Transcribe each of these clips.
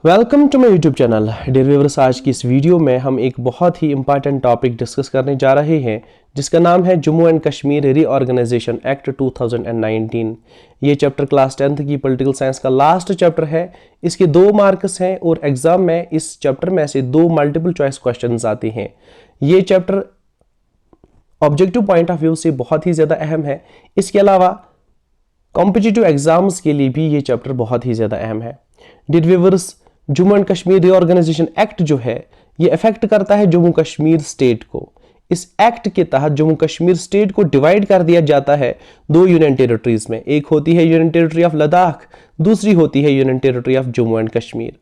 Welcome to my YouTube channel dear viewers. आज की इस वीडियो में हम एक बहुत ही इंपॉर्टेंट टॉपिक डिस्कस करने जा रहे हैं जिसका नाम है Jammu and Kashmir reorganisation act 2019। ये चैप्टर क्लास 10th की पॉलिटिकल साइंस का लास्ट चैप्टर है। इसके 2 मार्क्स हैं और एग्जाम में इस चैप्टर में से 2 मल्टीपल चॉइस क्वेश्चंस आते हैं। ये chapter objective point of view से बहुत ही ज़्यादा अहम है। इसके अलावा कॉम्पिटिटिव एग्जाम्स के लिए भी ये चैप्टर बहुत ही ज़्यादा अहम है। Dear viewers, Jammu and Kashmir reorganisation act जो है ये अफेक्ट करता है जम्मू कश्मीर स्टेट को। इस एक्ट के तहत जम्मू कश्मीर स्टेट को डिवाइड कर दिया जाता है 2 यूनियन टेरिटरीज में। एक होती है यूनियन टेरिटरी ऑफ लद्दाख, दूसरी होती है union territory of Jammu and Kashmir.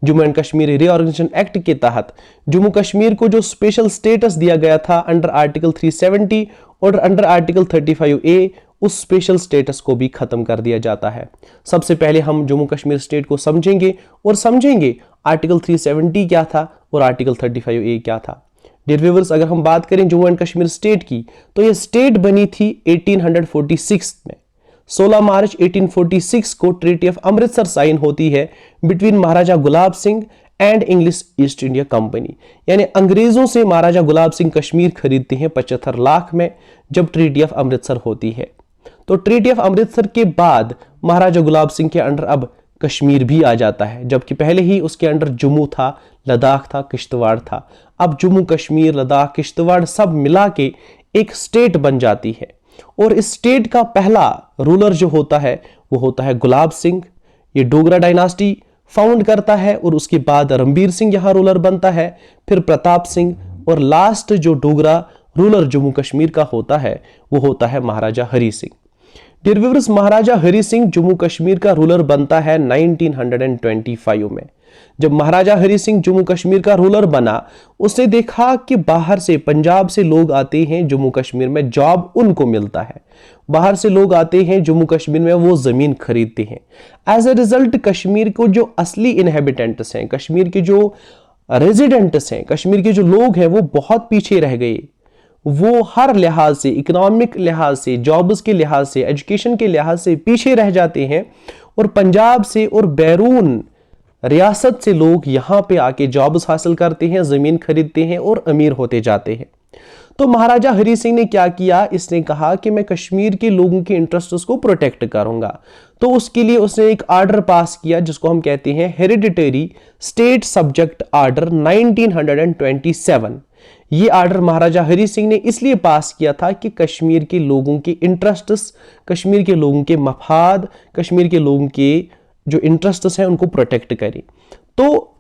Jammu and Kashmir reorganisation act के तहत जम्मू कश्मीर को जो स्पेशल स्टेटस दिया गया था अंडर आर्टिकल 370 और अंडर आर्टिकल 35A, उस स्पेशल स्टेटस को भी खत्म कर दिया जाता है। सबसे पहले हम जम्मू कश्मीर स्टेट को समझेंगे और समझेंगे आर्टिकल 370 क्या था और आर्टिकल 35A क्या था। डियर व्यूअर्स, अगर हम बात करें जम्मू एंड कश्मीर स्टेट की तो यह स्टेट बनी थी 1846 में। 16 मार्च 1846 को ट्रीटी ऑफ अमृतसर साइन होती है between Maharaja Gulab Singh and English east India company. यानी अंग्रेजों से महाराजा गुलाब सिंह कश्मीर खरीदते हैं 75 लाख में जब ट्रीटी ऑफ अमृतसर होती है। तो ट्रीटी ऑफ अमृतसर के बाद महाराजा गुलाब सिंह के अंडर अब कश्मीर भी आ जाता है, जबकि पहले ही उसके अंडर जम्मू था, लद्दाख था, किश्तवाड़ था। अब जम्मू कश्मीर, लद्दाख, किश्तवाड़ सब मिला के एक स्टेट बन जाती है और इस स्टेट का पहला रूलर जो होता है वो होता है गुलाब सिंह। ये डोगरा डायनास्टी फाउंड करता है और उसके बाद रणबीर सिंह यहां रूलर बनता है, फिर प्रताप सिंह और लास्ट जो डोगरा रूलर जम्मू कश्मीर का होता है वो होता है महाराजा हरि सिंह। डियर व्यूअर्स, महाराजा हरि सिंह जम्मू कश्मीर का रूलर बनता है 1925 में। जब महाराजा हरि सिंह जम्मू कश्मीर का रूलर बना, उसने देखा कि बाहर से, पंजाब से लोग आते हैं जम्मू कश्मीर में, जॉब उनको मिलता है। बाहर से लोग आते हैं जम्मू कश्मीर में, वो जमीन खरीदते हैं। एज ए रिजल्ट कश्मीर को जो असली इनहेबिटेंट्स हैं, कश्मीर के जो रेजिडेंट्स हैं, कश्मीर के जो लोग हैं, वो बहुत पीछे रह गए। वो हर लिहाज से, इकोनॉमिक लिहाज से, जॉब्स के लिहाज से, एजुकेशन के लिहाज से पीछे रह जाते हैं और पंजाब से और बैरून रियासत से लोग यहां पे आके जॉब्स हासिल करते हैं, जमीन खरीदते हैं और अमीर होते जाते हैं। तो महाराजा हरि सिंह ने क्या किया, इसने कहा कि मैं कश्मीर के लोगों के इंटरेस्ट्स को प्रोटेक्ट करूंगा। तो उसके लिए उसने एक आर्डर पास किया जिसको हम कहते हैं हेरिडिटरी स्टेट सब्जेक्ट आर्डर 1927। ये आर्डर महाराजा हरि सिंह ने इसलिए पास किया था कि कश्मीर के लोगों के इंटरेस्ट्स, कश्मीर के लोगों के मफाद, कश्मीर के लोगों के जो इंटरेस्ट्स हैं उनको प्रोटेक्ट करें। तो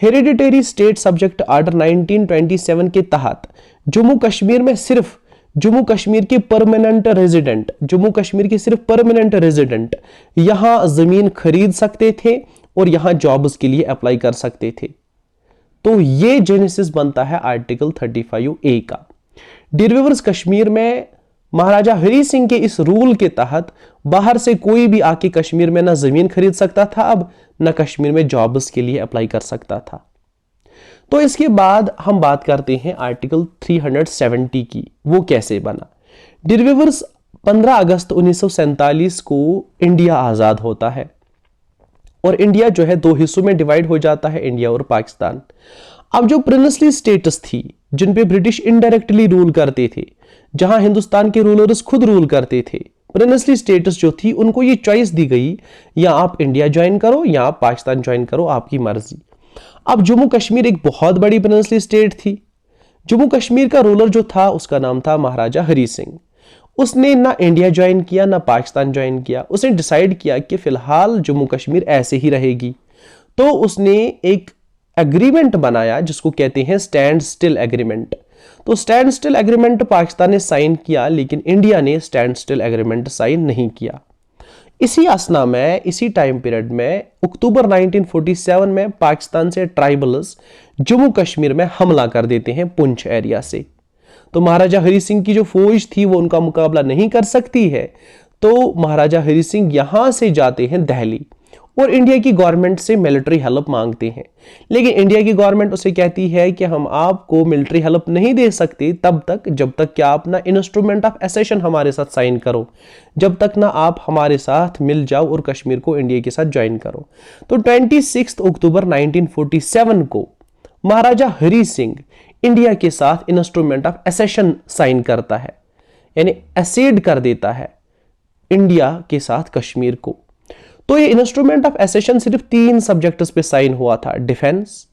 हेरिडिटरी स्टेट सब्जेक्ट आर्डर 1927 के तहत जम्मू कश्मीर में सिर्फ जम्मू कश्मीर के परमानेंट रेजिडेंट, जम्मू कश्मीर के सिर्फ परमानेंट रेजिडेंट यहां जमीन खरीद सकते थे और यहां जॉब्स के लिए अप्लाई कर सकते थे। तो ये जेनेसिस बनता है आर्टिकल 35A का। डियर व्यूअर्स, कश्मीर में महाराजा हरि सिंह के इस रूल के तहत बाहर से कोई भी आके कश्मीर में ना जमीन खरीद सकता था, अब ना कश्मीर में जॉब्स के लिए अप्लाई कर सकता था। तो इसके बाद हम बात करते हैं आर्टिकल 370 की, वो कैसे बना। डियर व्यूअर्स, 15 अगस्त 1947 को इंडिया आजाद होता है और इंडिया जो है 2 हिस्सों में डिवाइड हो जाता है, इंडिया और पाकिस्तान। अब जो प्रिंसली स्टेट्स थी जिन पे ब्रिटिश इनडायरेक्टली रूल करते थे, जहां हिंदुस्तान के रूलर्स खुद रूल करते थे, प्रिंसली स्टेट्स जो थी उनको ये चॉइस दी गई, या आप इंडिया ज्वाइन करो या आप पाकिस्तान ज्वाइन करो, आपकी मर्जी। अब जम्मू कश्मीर एक बहुत बड़ी प्रिंसली स्टेट थी। जम्मू कश्मीर का रूलर जो था उसका नाम था महाराजा हरि सिंह। उसने ना इंडिया ज्वाइन किया ना पाकिस्तान ज्वाइन किया। उसने डिसाइड किया कि फिलहाल जम्मू कश्मीर ऐसे ही रहेगी। तो उसने एक एग्रीमेंट बनाया जिसको कहते हैं स्टैंड स्टिल एग्रीमेंट। तो स्टैंड स्टिल एग्रीमेंट पाकिस्तान ने साइन किया, लेकिन इंडिया ने स्टैंड स्टिल एग्रीमेंट साइन नहीं किया। इसी असना में, इसी टाइम पीरियड में, अक्टूबर 1947 में पाकिस्तान से ट्राइबल्स जम्मू कश्मीर में हमला कर देते हैं पुंछ एरिया से। तो महाराजा हरि सिंह की जो फौज थी वो उनका मुकाबला नहीं कर सकती है। तो महाराजा हरि सिंह यहां से जाते हैं दिल्ली और इंडिया की गवर्नमेंट से मिलिट्री हेल्प मांगते हैं। लेकिन इंडिया की गवर्नमेंट उसे कहती है कि हम आपको मिलिट्री हेल्प नहीं दे सकते तब तक जब तक कि आप ना इंस्ट्रूमेंट ऑफ एसेशन हमारे साथ साइन करो, जब तक ना आप हमारे साथ मिल जाओ और कश्मीर को इंडिया के साथ ज्वाइन करो। तो 26 अक्टूबर 1947 को महाराजा हरि सिंह इंडिया के साथ इंस्ट्रूमेंट ऑफ एसेशन साइन करता है, यानी एसेड कर देता है इंडिया के साथ कश्मीर को। तो ये इंस्ट्रूमेंट ऑफ एसेशन सिर्फ 3 सब्जेक्ट्स पे साइन हुआ था, डिफेंस,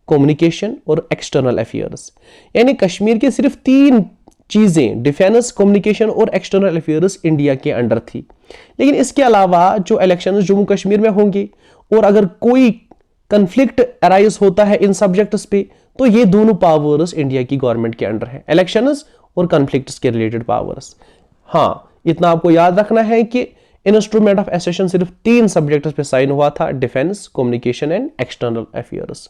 कम्युनिकेशन और एक्सटर्नल अफेयर्स। यानी कश्मीर के सिर्फ 3 चीजें, डिफेंस, कम्युनिकेशन और एक्सटर्नल अफेयर्स, इंडिया के अंडर थी। लेकिन इसके अलावा जो इलेक्शंस जम्मू कश्मीर में होंगे और अगर कोई कंफ्लिक्ट अराइज होता है इन सब्जेक्ट्स पे, तो ये दोनों पावर्स इंडिया की गवर्नमेंट के अंडर है, इलेक्शंस और कंफ्लिक्ट्स के रिलेटेड पावर्स। हाँ, इतना आपको याद रखना है कि इंस्ट्रूमेंट ऑफ एसेशन सिर्फ 3 सब्जेक्ट्स पे साइन हुआ था, defence, communication and external affairs.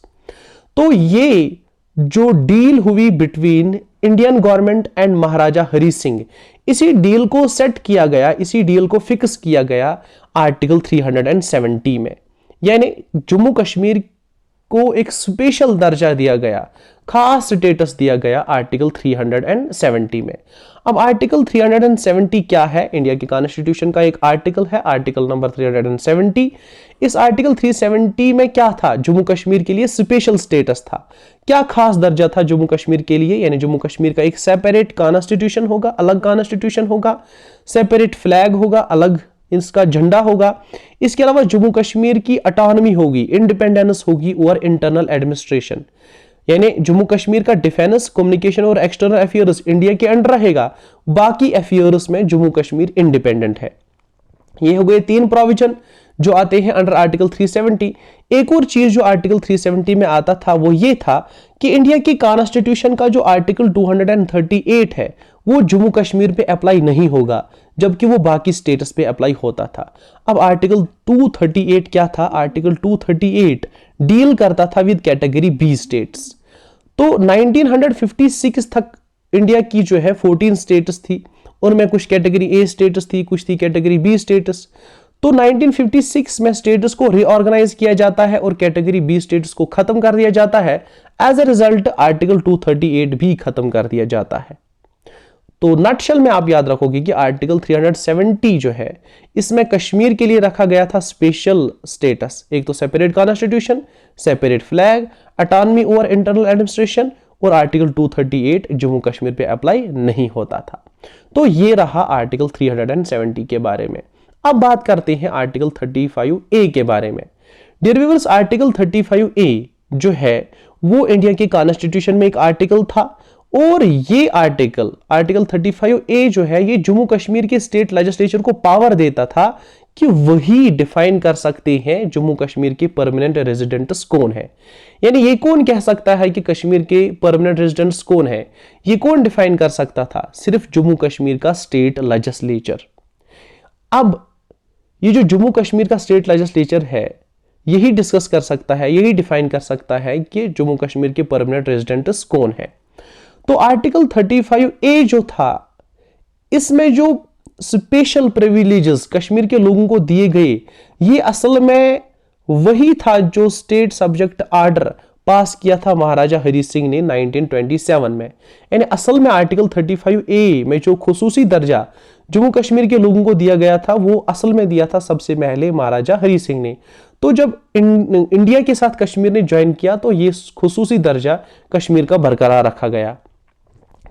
तो ये जो डील हुई बिटवीन इंडियन गवर्नमेंट एंड महाराजा हरि सिंह, इसी डील को सेट किया गया, इसी डील को फिक्स किया गया आर्टिकल 370 में। यानी जम्मू कश्मीर को एक स्पेशल दर्जा दिया गया, खास स्टेटस दिया गया आर्टिकल 370 में। अब आर्टिकल 370 क्या है? इंडिया की कॉन्स्टिट्यूशन का एक आर्टिकल है, आर्टिकल नंबर 370। इस आर्टिकल 370 में क्या था? जम्मू कश्मीर के लिए स्पेशल स्टेटस था। क्या खास दर्जा था जम्मू कश्मीर के लिए? यानी जम्मू कश्मीर का एक सेपरेट कॉन्स्टिट्यूशन होगा, अलग कॉन्स्टिट्यूशन होगा, सेपरेट फ्लैग होगा, अलग इसका झंडा होगा। इसके अलावा जम्मू कश्मीर की ऑटोनॉमी होगी, इंडिपेंडेंस होगी और इंटरनल एडमिनिस्ट्रेशन। यानी जम्मू कश्मीर का डिफेंस, कम्युनिकेशन और एक्सटर्नल अफेयर्स इंडिया के अंडर रहेगा, बाकी अफेयर्स में जम्मू कश्मीर इंडिपेंडेंट है। ये हो गए 3 प्रोविजन जो आते हैं अंडर आर्टिकल 370। एक और चीज जो आर्टिकल 370 में आता था वो ये था कि इंडिया की कॉन्स्टिट्यूशन का जो आर्टिकल 238 है वो जम्मू कश्मीर पे अप्लाई नहीं होगा, जबकि वो बाकी स्टेट्स पे अप्लाई होता था। अब आर्टिकल 238 क्या था? आर्टिकल 238 डील करता था विद कैटेगरी बी स्टेट्स। तो 1956 तक इंडिया की जो है 14 स्टेट्स थी, उनमें कुछ कैटेगरी ए स्टेटस थी, कुछ थी कैटेगरी बी स्टेटस। तो 1956 में स्टेटस को रीऑर्गेनाइज किया जाता है और कैटेगरी बी स्टेटस को खत्म कर दिया जाता है। एज ए रिजल्ट आर्टिकल 238 भी खत्म कर दिया जाता है। तो नटशल में आप याद रखोगे कि आर्टिकल 370 जो है इसमें कश्मीर के लिए रखा गया था स्पेशल स्टेटस, एक तो separate constitution, separate flag, autonomy over internal administration, और आर्टिकल 238 जम्मू कश्मीर पे अप्लाई नहीं होता था। तो ये रहा आर्टिकल 370 के बारे में। अब बात करते हैं आर्टिकल 35A के बारे में। डियर व्यूअर्स, आर्टिकल 35A जो है वो इंडिया के कॉन्स्टिट्यूशन में एक आर्टिकल था और ये आर्टिकल 35A जो है ये जम्मू कश्मीर के स्टेट लेजिस्लेचर को पावर देता था कि वही डिफाइन कर सकते हैं जम्मू कश्मीर के परमानेंट रेजिडेंट्स कौन है। यानी ये कौन कह सकता है कि कश्मीर के परमानेंट रेजिडेंट्स कौन है? ये कौन डिफाइन कर सकता था? सिर्फ जम्मू कश्मीर का स्टेट लेजिस्लेचर। अब ये जो जम्मू कश्मीर का स्टेट लेजिस्लेचर है यही डिस्कस कर सकता है, यही डिफाइन कर सकता है कि जम्मू कश्मीर के परमानेंट रेजिडेंट्स कौन है। तो आर्टिकल 35A जो था इसमें जो स्पेशल प्रिविलेजेस कश्मीर के लोगों को दिए गए, ये असल में वही था जो स्टेट सब्जेक्ट ऑर्डर पास किया था महाराजा हरि सिंह ने 1927 में। यानी असल में आर्टिकल 35A में जो खुसूसी दर्जा जम्मू कश्मीर के लोगों को दिया गया था वो असल में दिया था सबसे पहले महाराजा हरि सिंह ने। तो जब इंडिया के साथ कश्मीर ने ज्वाइन किया तो ये खुसूसी दर्जा कश्मीर का बरकरार रखा गया।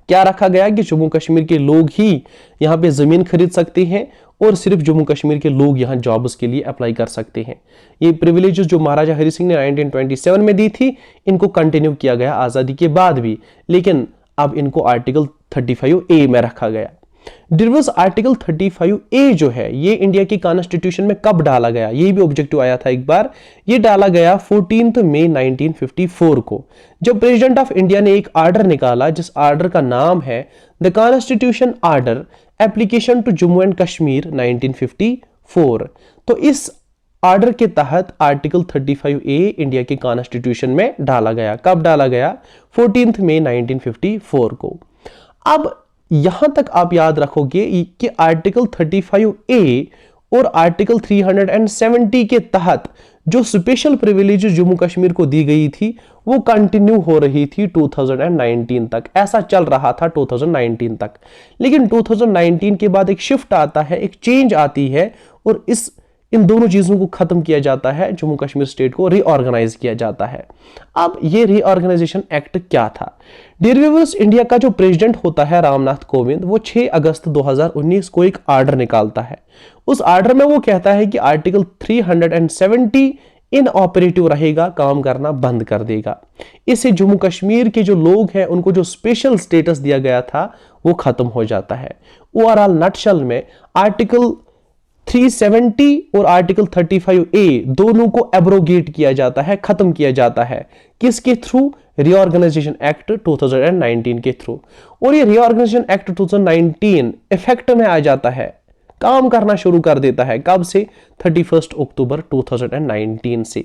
क्या रखा गया कि जम्मू कश्मीर के लोग ही यहाँ पे जमीन खरीद सकते हैं और सिर्फ जम्मू कश्मीर के लोग यहाँ जॉब्स के लिए अप्लाई कर सकते हैं। ये प्रिविलेजेस जो महाराजा हरि सिंह ने 1927 में दी थी इनको कंटिन्यू किया गया आजादी के बाद भी, लेकिन अब इनको आर्टिकल 35A में रखा गया। डिवर्स आर्टिकल 35A जो है ये इंडिया की कॉन्स्टिट्यूशन में कब डाला गया? ये भी ऑब्जेक्टिव आया था एक बार। ये डाला गया 14 मई 1954 को, जब प्रेसिडेंट ऑफ इंडिया ने एक ऑर्डर निकाला जिस ऑर्डर का नाम है the constitution order application to Jammu and Kashmir 1954। तो इस ऑर्डर के तहत आर्टिकल 35A इंडिया के कॉन्स्टिट्यूशन में डाला गया। कब डाला गया? 14 मई 1954 को। अब यहां तक आप याद रखोगे कि आर्टिकल 35A और आर्टिकल 370 के तहत जो स्पेशल प्रिविलेज जम्मू कश्मीर को दी गई थी वो कंटिन्यू हो रही थी 2019 तक। ऐसा चल रहा था 2019 तक, लेकिन 2019 के बाद एक शिफ्ट आता है, एक चेंज आती है और इन दोनों चीजों को खत्म किया जाता है, जम्मू कश्मीर स्टेट को रीऑर्गेनाइज किया जाता है। अब ये रीऑर्गेनाइजेशन एक्ट क्या था? डियर व्यूअर्स, इंडिया का जो प्रेसिडेंट होता है रामनाथ कोविंद, वो 6 अगस्त 2019 को एक आर्डर निकालता है। उस आर्डर में वो कहता है कि आर्टिकल 370 इनऑपरेटिव रहेगा, काम करना बंद कर देगा। इससे जम्मू कश्मीर के जो लोग हैं उनको जो स्पेशल स्टेटस दिया गया था वो खत्म हो जाता है। ओवरऑल नटशल में आर्टिकल 370 और आर्टिकल 35A दोनों को एब्रोगेट किया जाता है, खत्म किया जाता है। किसके थ्रू? रीऑर्गेनाइजेशन एक्ट 2019 के थ्रू। और ये रीऑर्गेनाइजेशन एक्ट 2019 इफेक्ट में आ जाता है, काम करना शुरू कर देता है। कब से? 31 अक्टूबर 2019 से।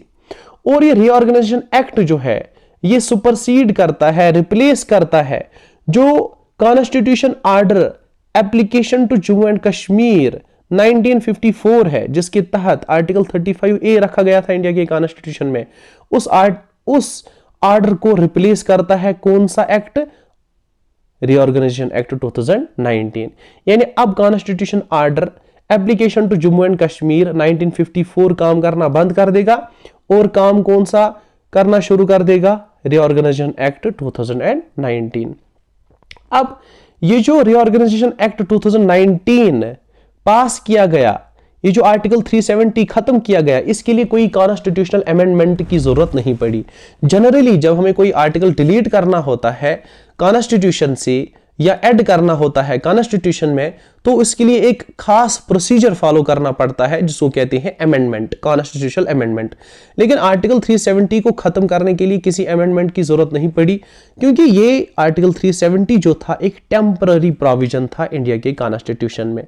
और ये रीऑर्गेनाइजेशन एक्ट जो है ये सुपरसीड करता है, रिप्लेस करता है जो constitution order application to Jammu and Kashmir 1954 है, जिसके तहत आर्टिकल 35A रखा गया था इंडिया के कॉन्स्टिट्यूशन में। उस आर्डर को रिप्लेस करता है कौन सा एक्ट? Reorganisation act 2019। यानी अब constitution order application to Jammu and Kashmir 1954 काम करना बंद कर देगा और काम कौन सा करना शुरू कर देगा? Reorganisation act 2019। अब ये जो रीऑर्गेनाइजेशन एक्ट 2019 पास किया गया, ये जो आर्टिकल 370 खत्म किया गया, इसके लिए कोई कॉन्स्टिट्यूशनल अमेंडमेंट की जरूरत नहीं पड़ी। जनरली जब हमें कोई आर्टिकल डिलीट करना होता है कॉन्स्टिट्यूशन से या ऐड करना होता है कॉन्स्टिट्यूशन में, तो इसके लिए एक खास प्रोसीजर फॉलो करना पड़ता है जिसको कहते हैं अमेंडमेंट, कॉन्स्टिट्यूशनल अमेंडमेंट। लेकिन आर्टिकल 370 को खत्म करने के लिए किसी अमेंडमेंट की जरूरत नहीं पड़ी, क्योंकि ये आर्टिकल 370 जो था एक टेम्पररी प्रोविजन था इंडिया के कॉन्स्टिट्यूशन में।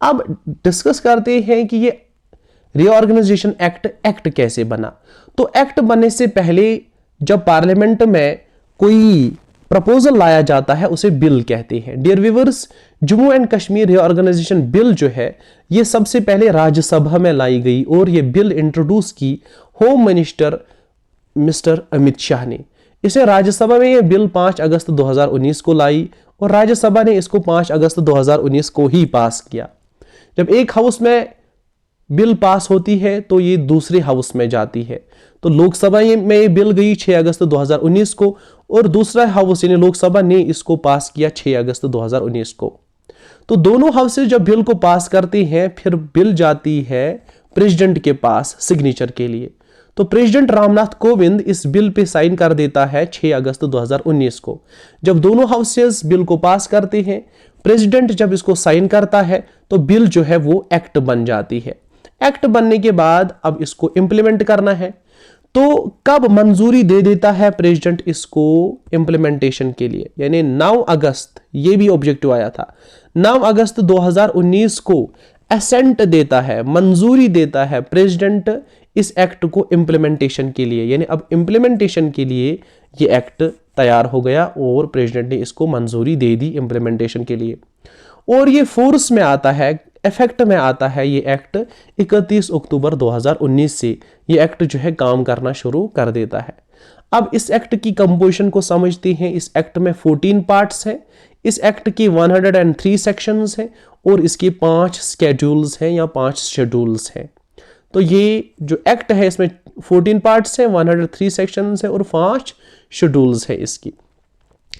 अब डिस्कस करते हैं कि ये रीऑर्गेनाइजेशन एक्ट कैसे बना। तो एक्ट बनने से पहले जब पार्लियामेंट में कोई प्रपोजल लाया जाता है उसे बिल कहते हैं। Dear viewers, Jammu and Kashmir reorganisation bill जो है ये सबसे पहले राज्यसभा में लाई गई और ये बिल इंट्रोड्यूस की home minister mister Amit Shah ने। इसे राज्यसभा में ये बिल 5 अगस्त 2019 को लाई और राज्यसभा ने इसको 5 अगस्त 2019 को ही पास किया। जब एक हाउस में बिल पास होती है तो ये दूसरे हाउस में जाती है। तो लोकसभा में ये बिल गई 6 अगस्त 2019 को और दूसरा हाउस यानी लोकसभा ने इसको पास किया 6 अगस्त 2019 को। तो दोनों हाउसेज जब बिल को पास करते हैं फिर बिल जाती है प्रेसिडेंट के पास सिग्नेचर के लिए। तो प्रेसिडेंट रामनाथ कोविंद इस बिल पे साइन कर देता है 6 अगस्त 2019 को। जब दोनों हाउसेस बिल को पास करते हैं, प्रेसिडेंट जब इसको साइन करता है तो बिल जो है वो एक्ट बन जाती है। एक्ट बनने के बाद अब इसको इंप्लीमेंट करना है। तो कब मंजूरी दे देता है प्रेसिडेंट इसको इंप्लीमेंटेशन के लिए? यानी 9 अगस्त, ये भी ऑब्जेक्टिव आया था, 9 अगस्त 2019 को असेंट देता है, मंजूरी देता है प्रेसिडेंट इस एक्ट को इंप्लीमेंटेशन के लिए। यानी अब इंप्लीमेंटेशन के लिए ये एक्ट तैयार हो गया और प्रेसिडेंट ने इसको मंजूरी दे दी इंप्लीमेंटेशन के लिए। और ये फोर्स में आता है, इफेक्ट में आता है ये एक्ट 31 अक्टूबर 2019 से ये एक्ट जो है काम करना शुरू कर देता है। अब इस एक्ट की कंपोजिशन को समझते हैं। इस एक्ट में 14 पार्ट्स हैं। इस एक्ट की 103 सेक्शंस हैं और इसके 5 स्केड्यूल्स हैं या 5 शेड्यूल्स हैं। तो ये जो एक्ट है इसमें 14 पार्ट्स हैं, 103 सेक्शंस हैं और 5 शेड्यूल्स हैं इसकी।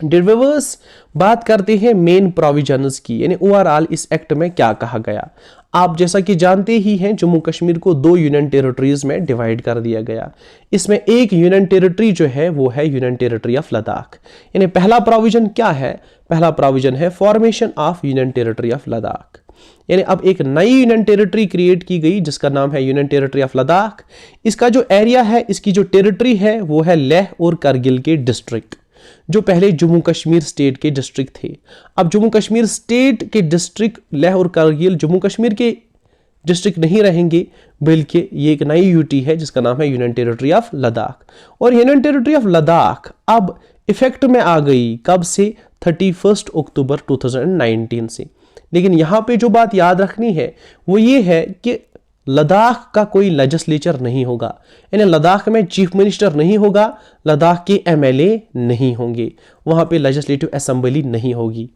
डियर व्यूअर्स, बात करते हैं मेन प्रोविजंस की, यानी ओवरऑल इस एक्ट में क्या कहा गया। आप जैसा कि जानते ही हैं जम्मू कश्मीर को 2 यूनियन टेरिटरीज में डिवाइड कर दिया गया। इसमें एक यूनियन टेरिटरी जो है वो है यूनियन टेरिटरी ऑफ लद्दाख। यानी पहला प्रोविजन क्या है? पहला प्रोविजन है formation of union territory of Ladakh. यानी अब एक नई यूनियन टेरिटरी क्रिएट की गई जिसका नाम है यूनियन टेरिटरी ऑफ लद्दाख। इसका जो एरिया है, इसकी जो टेरिटरी है वो है लेह और करगिल के डिस्ट्रिक्ट, जो पहले जम्मू कश्मीर स्टेट के डिस्ट्रिक्ट थे। अब जम्मू कश्मीर स्टेट के डिस्ट्रिक्ट लेह और करगिल जम्मू कश्मीर के डिस्ट्रिक्ट नहीं रहेंगे, बल्कि ये एक नई यूटी है जिसका नाम है यूनियन टेरिटरी ऑफ लद्दाख। और यूनियन टेरिटरी ऑफ लद्दाख अब इफेक्ट में आ गई कब से? 31 अक्टूबर 2019 से। लेकिन यहाँ पे जो बात याद रखनी है वो ये है कि लद्दाख का कोई लेजिस्लेचर नहीं होगा, यानी लद्दाख में चीफ मिनिस्टर नहीं होगा, लद्दाख के एमएलए नहीं होंगे, वहां पे लेजिस्लेटिव असेंबली नहीं होगी।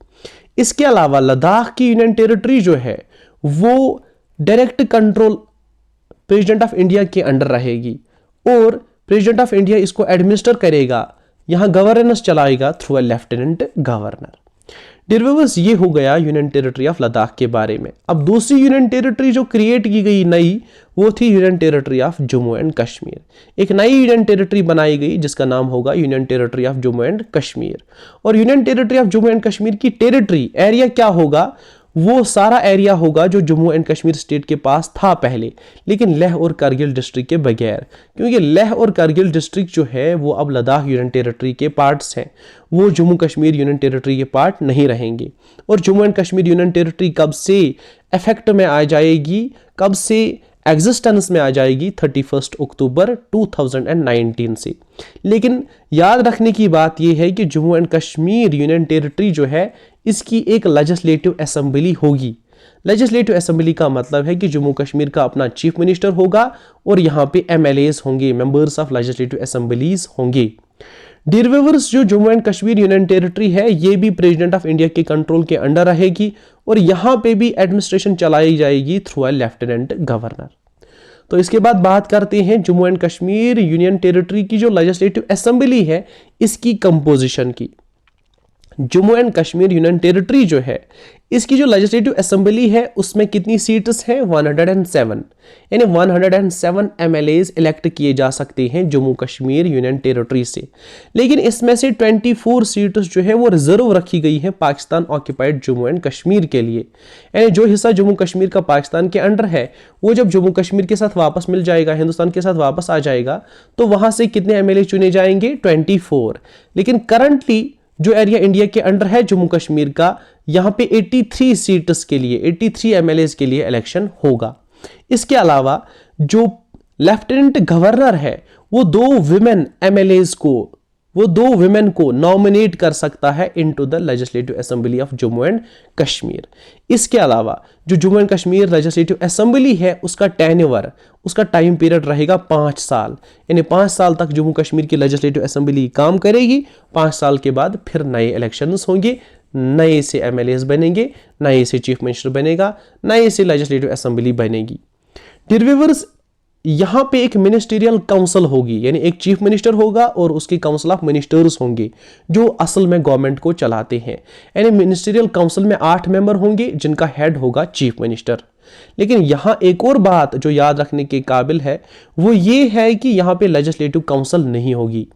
इसके अलावा लद्दाख की यूनियन टेरिटरी जो है वो direct control president of India के अंडर रहेगी और प्रेसिडेंट ऑफ इंडिया इसको एडमिनिस्टर करेगा, यहां गवर्नेंस चलाएगा through a lieutenant governor. Dear viewers, ये हो गया यूनियन टेरिटरी ऑफ लद्दाख के बारे में। अब दूसरी यूनियन टेरिटरी जो क्रिएट की गई नई, वो थी union territory of Jammu and Kashmir. एक नई यूनियन टेरिटरी बनाई गई जिसका नाम होगा union territory of Jammu and Kashmir. और union territory of Jammu and Kashmir की टेरिटरी एरिया क्या होगा, वो सारा एरिया होगा जो जम्मू एंड कश्मीर स्टेट के पास था पहले, लेकिन लेह और कारगिल डिस्ट्रिक्ट के बगैर, क्योंकि लेह और कारगिल डिस्ट्रिक्ट जो है वो अब लद्दाख यूनियन टेरिटरी के पार्ट्स हैं, वो जम्मू कश्मीर यूनियन टेरिटरी के पार्ट नहीं रहेंगे। और Jammu and Kashmir union territory कब से इफेक्ट में आ जाएगी, कब से एग्जिस्टेंस में आ जाएगी, 31 अक्टूबर 2019 से। लेकिन याद रखने की बात यह है कि Jammu and Kashmir union territory जो है इसकी एक लेजिस्लेटिव असेंबली होगी। लेजिस्लेटिव असेंबली का मतलब है कि जम्मू कश्मीर का अपना चीफ मिनिस्टर होगा और यहाँ पे एमएलएस होंगे, मेंबर्स ऑफ लेजिस्लेटिव असेंबलीज होंगे। डियर व्यूअर्स, जो Jammu and Kashmir union territory है ये भी प्रेसिडेंट ऑफ इंडिया के कंट्रोल के अंडर रहेगी और यहाँ पे भी एडमिनिस्ट्रेशन चलाई जाएगी थ्रू अ लेफ्टिनेंट गवर्नर। तो इसके बाद बात करते हैं Jammu and Kashmir union territory की जो लेजिस्लेटिव असेंबली है इसकी कंपोजिशन की। Jammu and Kashmir union territory जो है इसकी जो लेजिस्लेटिव असेंबली है उसमें कितनी सीट्स हैं, 107, यानी 107 एमएलएज इलेक्ट किए जा सकते हैं जम्मू कश्मीर यूनियन टेरिटरी से। लेकिन इसमें से 24 सीट्स जो है वो रिजर्व रखी गई हैं पाकिस्तान ऑक्यूपाइड जम्मू एंड कश्मीर के लिए, यानी जो हिस्सा जम्मू कश्मीर का पाकिस्तान के अंडर है वो जब जम्मू कश्मीर के साथ वापस मिल जाएगा, हिंदुस्तान के साथ वापस आ जाएगा, तो वहां से कितने एमएलए चुने जाएंगे, 24। लेकिन करंटली जो एरिया इंडिया के अंडर है जम्मू कश्मीर का, यहां पे 83 सीट्स के लिए 83 एमएलएज के लिए इलेक्शन होगा। इसके अलावा जो लेफ्टिनेंट गवर्नर है वो दो विमेन को नॉमिनेट कर सकता है into the legislative assembly of Jammu and Kashmir. इसके अलावा जो Jammu and Kashmir legislative assembly है उसका टेन्योर, उसका टाइम पीरियड रहेगा 5 साल, यानी 5 साल तक जम्मू कश्मीर की लेजिस्लेटिव असेंबली काम करेगी। 5 साल के बाद फिर नए इलेक्शंस होंगे, नए से एमएलएस बनेंगे, नए से चीफ मिनिस्टर बनेगा, नए से लेजिस्लेटिव असेंबली बनेगी। डियर व्यूअर्स, यहां पे एक मिनिस्टीरियल काउंसिल होगी, यानी एक चीफ मिनिस्टर होगा और उसके काउंसिल ऑफ मिनिस्टर्स होंगे जो असल में गवर्नमेंट को चलाते हैं। यानी मिनिस्टीरियल काउंसिल में 8 मेंबर होंगे जिनका हेड होगा चीफ मिनिस्टर। लेकिन यहां एक और बात जो याद रखने के काबिल है वो ये है कि यहां पे लेजिस्लेटिव काउंसिल नहीं होगी।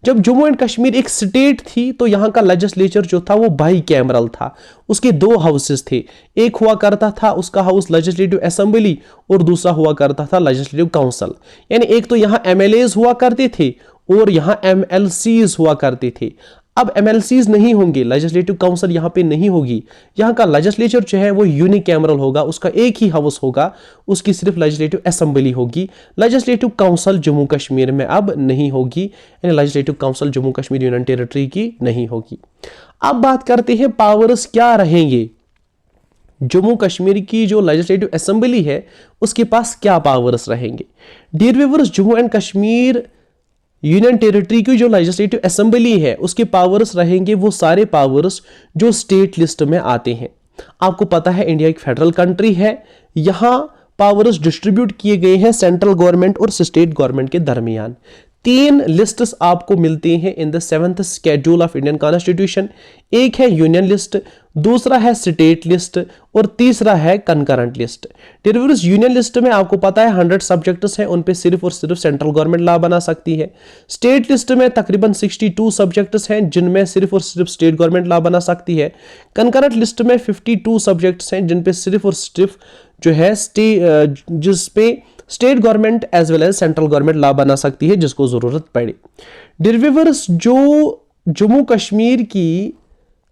जब जम्मू एंड कश्मीर एक स्टेट थी तो यहां का लेजिस्लेचर जो था वो बाई कैमरल था, उसके 2 हाउसेस थे, एक हुआ करता था उसका हाउस लेजिस्लेटिव असेंबली और दूसरा हुआ करता था लेजिस्लेटिव काउंसिल। यानी एक तो यहां एमएलएज हुआ करते थे और यहां एमएलसीज हुआ करते थे। अब एमएलसीज नहीं होंगे, लेजिस्लेटिव काउंसिल यहां पे नहीं होगी, यहां का लेजिस्लेचर जो है वो यूनिकैमरल होगा, उसका एक ही हाउस होगा, उसकी सिर्फ लेजिस्लेटिव असेंबली होगी। लेजिस्लेटिव काउंसिल जम्मू कश्मीर में अब नहीं होगी, यानी legislative council Jammu Kashmir union territory की नहीं होगी। अब बात करते हैं पावर्स क्या रहेंगे। जम्मू कश्मीर की जो लेजिस्लेटिव असेंबली है उसके पास क्या पावर्स रहेंगे। Dear viewers, Jammu and Kashmir union territory की जो लेजिस्लेटिव असेंबली है उसके पावर्स रहेंगे वो सारे पावर्स जो स्टेट लिस्ट में आते हैं। आपको पता है इंडिया एक फेडरल कंट्री है, यहां पावर्स डिस्ट्रीब्यूट किए गए हैं सेंट्रल गवर्नमेंट और स्टेट गवर्नमेंट के दरमियान। 3 लिस्ट्स आपको मिलते हैं in the 7th schedule of Indian constitution. एक है यूनियन लिस्ट, दूसरा है स्टेट लिस्ट और तीसरा है concurrent list. Dear viewers, union list में आपको पता है 100 सब्जेक्ट्स हैं, उन पे सिर्फ और सिर्फ सेंट्रल गवर्नमेंट लॉ बना सकती है। स्टेट लिस्ट में तकरीबन 62 सब्जेक्ट्स हैं जिनमें सिर्फ और सिर्फ स्टेट गवर्नमेंट लॉ बना सकती है। कंकरेंट लिस्ट में 52 सब्जेक्ट्स हैं जिन पे सिर्फ और सिर्फ जो है जिस पे state government as well as central government law बना सकती है जिसको जरूरत पड़े। डियर व्यूअर्स, जो जम्मू कश्मीर की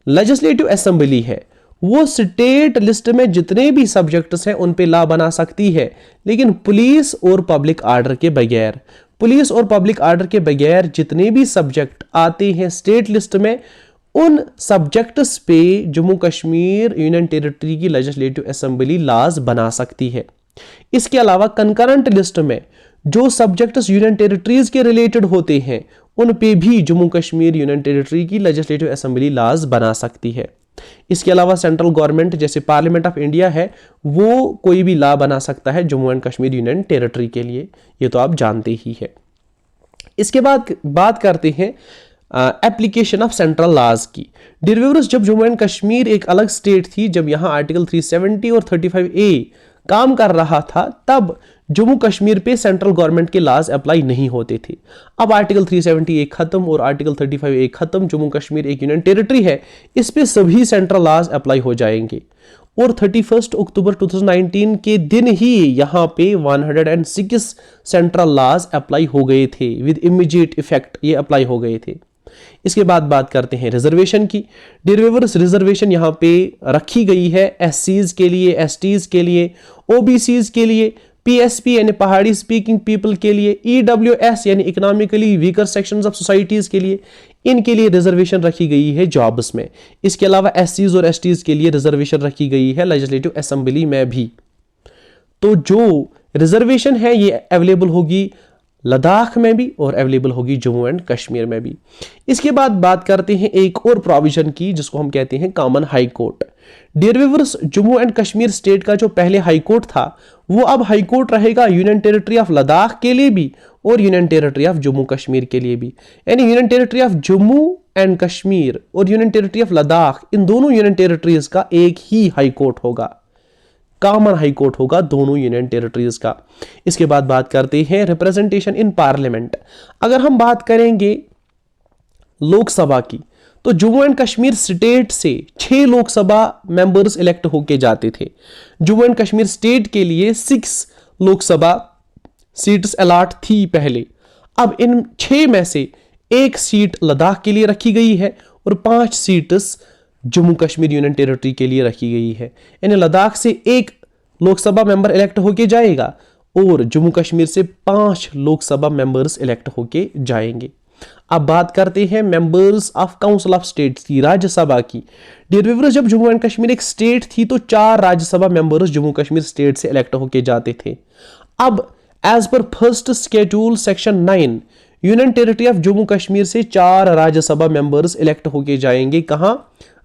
लेजिस्लेटिव असेंबली है वो स्टेट लिस्ट में जितने भी सब्जेक्ट्स हैं उन पे लॉ बना सकती है, लेकिन पुलिस और पब्लिक ऑर्डर के बगैर। पुलिस और पब्लिक ऑर्डर के बगैर जितने भी सब्जेक्ट आते हैं स्टेट लिस्ट में उन सब्जेक्ट्स पे जम्मू कश्मीर यूनियन टेरिटरी की लेजिस्लेटिव असेंबली लॉज बना सकती है। इसके अलावा कंकरेंट लिस्ट में जो सब्जेक्ट्स यूनियन टेरिटरीज के रिलेटेड होते हैं उन पे भी जम्मू कश्मीर यूनियन टेरिटरी की लेजिस्लेटिव असेंबली लॉज बना सकती है। इसके अलावा सेंट्रल गवर्नमेंट जैसे पार्लियामेंट ऑफ इंडिया है वो कोई भी लॉ बना सकता है Jammu and Kashmir union territory के लिए, ये तो आप जानते ही है। इसके बाद बात करते हैं एप्लीकेशन ऑफ सेंट्रल लॉज की। डियर व्यूअर्स, जब जम्मू एंड कश्मीर एक अलग स्टेट थी, जब यहां आर्टिकल 370 और 35A काम कर रहा था, तब जम्मू कश्मीर पे सेंट्रल गवर्नमेंट के लॉज अप्लाई नहीं होते थे। अब आर्टिकल 370 खत्म और आर्टिकल 35A खत्म, जम्मू कश्मीर एक यूनियन टेरिटरी है, इस पे सभी सेंट्रल लॉज अप्लाई हो जाएंगे। और 31 अक्टूबर 2019 के दिन ही यहाँ पे 106 सेंट्रल लॉज अप्लाई हो गए थे, विद इमीडिएट इफेक्ट ये अप्लाई हो गए थे। इसके बाद बात करते हैं रिजर्वेशन की। डियर व्यूअर्स, रिजर्वेशन यहाँ पे रखी गई है एससीज के लिए, एसटीज के लिए, ओबीसीज के लिए, पीएसपी यानी पहाड़ी स्पीकिंग पीपल के लिए, ईडब्ल्यूएस यानी economically weaker sections of societies के लिए, इनके लिए रिजर्वेशन रखी गई है जॉब्स में। इसके अलावा एससीज और एसटीज के लिए रिजर्वेशन रखी गई है लेजिस्लेटिव असेंबली में भी। तो जो रिजर्वेशन है ये अवेलेबल होगी लद्दाख में भी और अवेलेबल होगी जम्मू एंड कश्मीर में भी। इसके बाद बात करते हैं एक और प्रोविजन की जिसको हम कहते हैं common high court. Dear viewers, Jammu and Kashmir state का जो पहले हाई कोर्ट था वो अब हाई कोर्ट रहेगा यूनियन टेरिटरी ऑफ लद्दाख के लिए भी और union territory of Jammu Kashmir के लिए भी। यानी union territory of Jammu and Kashmir और यूनियन टेरिटरी ऑफ लद्दाख, इन दोनों यूनियन टेरिटरीज का एक ही हाई कोर्ट होगा, कॉमन हाई कोर्ट होगा दोनों यूनियन टेरिटरीज का। इसके बाद बात करते हैं रिप्रेजेंटेशन इन पार्लियामेंट। अगर हम बात करेंगे लोकसभा की तो जम्मू एंड कश्मीर स्टेट से 6 लोकसभा मेंबर्स इलेक्ट होके जाते थे। जम्मू एंड कश्मीर स्टेट के लिए 6 लोकसभा सीट्स अलॉट थी पहले। अब इन 6 में से 1 सीट लद्दाख के लिए रखी गई है और 5 seats Jammu Kashmir union territory के लिए रखी गई है। यानी लद्दाख से 1 लोकसभा मेंबर इलेक्ट होके जाएगा और जम्मू कश्मीर से 5 लोकसभा मेंबर्स इलेक्ट होके जाएंगे। अब बात करते हैं members of council of states की, राज्यसभा की। डियर व्यूअर्स, जब जम्मू एंड कश्मीर एक स्टेट थी तो 4 राज्यसभा मेंबर्स जम्मू कश्मीर स्टेट से इलेक्ट होके जाते थे। अब as per first schedule section 9 union territory of Jammu Kashmir से 4 राज्यसभा मेंबर्स इलेक्ट होके जाएंगे। कहां?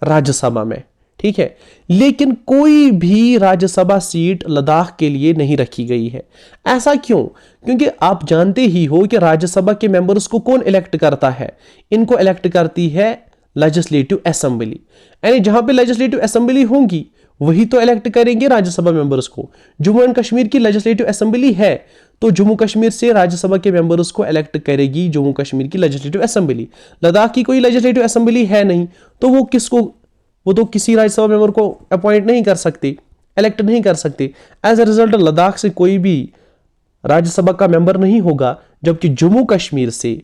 राज्यसभा में, ठीक है। लेकिन कोई भी राज्यसभा सीट लद्दाख के लिए नहीं रखी गई है। ऐसा क्यों? क्योंकि आप जानते ही हो कि राज्यसभा के मेंबर्स को कौन इलेक्ट करता है? इनको इलेक्ट करती है लेजिस्लेटिव असेंबली। यानी जहां पे लेजिस्लेटिव असेंबली होंगी वही तो इलेक्ट करेंगे राज्यसभा मेंबर्स को। जम्मू एंड कश्मीर की लेजिस्लेटिव असेंबली है तो जम्मू कश्मीर से राज्यसभा के मेंबर्स को इलेक्ट करेगी जम्मू कश्मीर की लेजिस्लेटिव असेंबली। लद्दाख की कोई लेजिस्लेटिव असेंबली है नहीं तो वो तो किसी राज्यसभा मेंबर को अपॉइंट नहीं कर सकती, इलेक्ट नहीं कर सकती। एज अ रिजल्ट लद्दाख से कोई भी राज्यसभा का मेंबर नहीं होगा, जबकि जम्मू कश्मीर से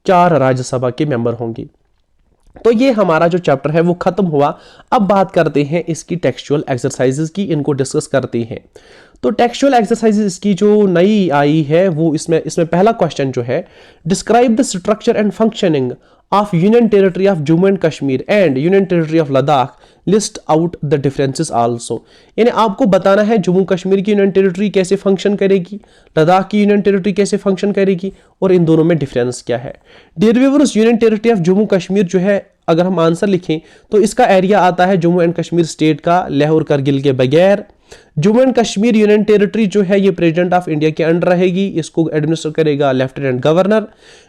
4 राज्यसभा के मेंबर होंगे। तो ये हमारा जो चैप्टर है वो खत्म हुआ। अब बात करते हैं इसकी टेक्सचुअल एक्सरसाइजेस की, इनको डिस्कस करते हैं। तो टेक्सचुअल एक्सरसाइजेस की जो नई आई है वो इसमें पहला क्वेश्चन जो है, describe the structure and functioning of union territory of Jammu and Kashmir and union territory of Ladakh, list out the differences also. यानी आपको बताना है जम्मू कश्मीर की यूनियन टेरिटरी कैसे फंक्शन करेगी, लद्दाख की यूनियन टेरिटरी कैसे फंक्शन करेगी और इन दोनों में डिफरेंस क्या है। Dear viewers, union territory of Jammu Kashmir जो है, अगर हम आंसर लिखें तो इसका एरिया आता है जम्मू एंड कश्मीर स्टेट का, लेह और करगिल के बगैर। Jammu and Kashmir union territory जो है ये प्रेसिडेंट ऑफ इंडिया के अंडर रहेगी, इसको एडमिनिस्टर करेगा lieutenant governor.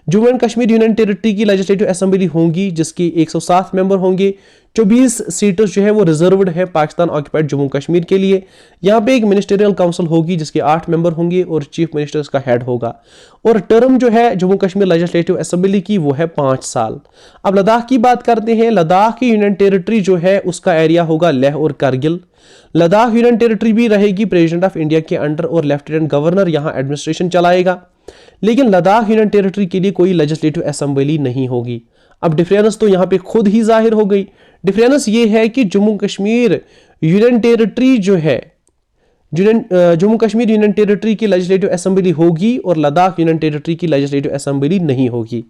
Jammu and Kashmir union territory की लेजिस्लेटिव असेंबली होंगी जिसकी 107 मेंबर होंगे। 24 सीटें जो है वो रिजर्व्ड है पाकिस्तान ऑक्युपाइड जम्मू कश्मीर के लिए। यहाँ पे एक मिनिस्टरियल काउंसिल होगी जिसके 8 मेंबर होंगे और चीफ मिनिस्टर का हेड होगा। और टर्म जो है जम्मू कश्मीर लेजिस्लेटिव असेंबली की वो है 5 साल। अब लद्दाख की बात करते हैं। लद्दाख की यूनियन टेरिटरी जो है उसका एरिया होगा लेह और करगिल। लद्दाख यूनियन टेरिटरी भी रहेगी प्रेसिडेंट ऑफ इंडिया के अंडर और लेफ्टिनेंट गवर्नर यहाँ एडमिनिस्ट्रेशन चलाएगा। लेकिन लद्दाख यूनियन टेरिटरी के लिए कोई लेजिस्लेटिव असेंबली नहीं होगी। अब डिफरेंस तो यहाँ पे खुद ही जाहिर हो गई। डिफरेंस ये है कि जम्मू कश्मीर यूनियन टेरिटरी जो है, जम्मू कश्मीर यूनियन टेरिटरी की लेजिस्लेटिव असेंबली होगी और लद्दाख यूनियन टेरिटरी की लेजिस्लेटिव असेंबली नहीं होगी।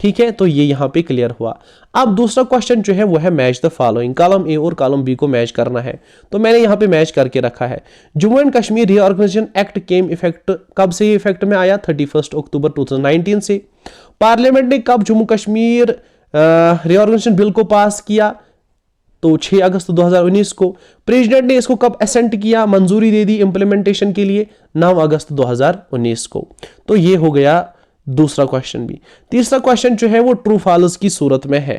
ठीक है, तो ये यहाँ पे क्लियर हुआ। अब दूसरा क्वेश्चन जो है वो है match the following, column A और कॉलम बी को मैच करना है। तो मैंने यहाँ पे मैच करके रखा है। Jammu and Kashmir reorganisation act came effect, कब से ये इफेक्ट में आया? 31 अक्टूबर 2019 से। पार्लियामेंट ने कब जम्मू कश्मीर रीऑर्गेनाइजेशन बिल को पास किया? तो 6 अगस्त 2019 को। प्रेसिडेंट ने इसको कब असेंट किया, मंजूरी दे दी इंप्लीमेंटेशन के लिए? 9 अगस्त 2019 को। तो ये हो गया दूसरा क्वेश्चन भी। तीसरा क्वेश्चन जो है वो ट्रू फॉल्स की सूरत में है।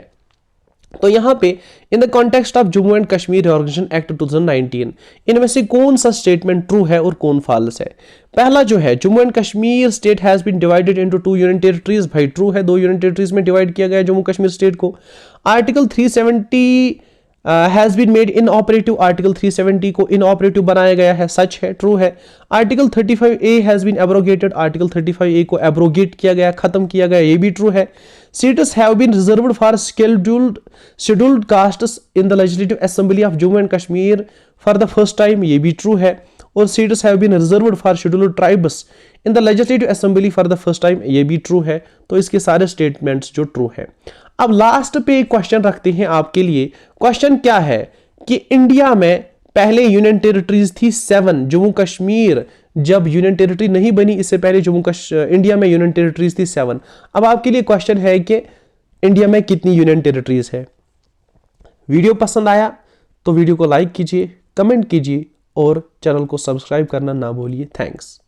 तो यहां पे in the context of Jammu and Kashmir reorganisation act 2019 इनमें से कौन सा स्टेटमेंट ट्रू है और कौन फॉल्स है? पहला जो है, Jammu and Kashmir state has been divided into 2 union territories, भाई ट्रू है, 2 यूनियन टेरिटरीज में डिवाइड किया गया जम्मू कश्मीर स्टेट को। Article 370 has been made inoperative, article 370 को इन ऑपरेटिव बनाया गया है, सच है, ट्रू है। Article 35A has been abrogated, article 35A को एब्रोगेट किया गया, खत्म किया गया, ये भी ट्रू है। Seats have been reserved for scheduled castes in the legislative assembly of Jammu and Kashmir for the first time, ये भी ट्रू है। और seats have been reserved for scheduled tribes in the legislative assembly for the first time, ये भी true है। तो इसके सारे स्टेटमेंट्स जो ट्रू है। अब लास्ट पे एक क्वेश्चन रखते हैं आपके लिए। क्वेश्चन क्या है कि इंडिया में पहले यूनियन टेरिटरीज थी 7, जम्मू कश्मीर जब यूनियन टेरिटरी नहीं बनी, इससे पहले इंडिया में यूनियन टेरिटरीज थी 7। अब आपके लिए क्वेश्चन है कि इंडिया में कितनी यूनियन टेरिटरीज है? वीडियो पसंद आया तो वीडियो को लाइक कीजिए, कमेंट कीजिए और चैनल को सब्सक्राइब करना ना भूलिए। थैंक्स।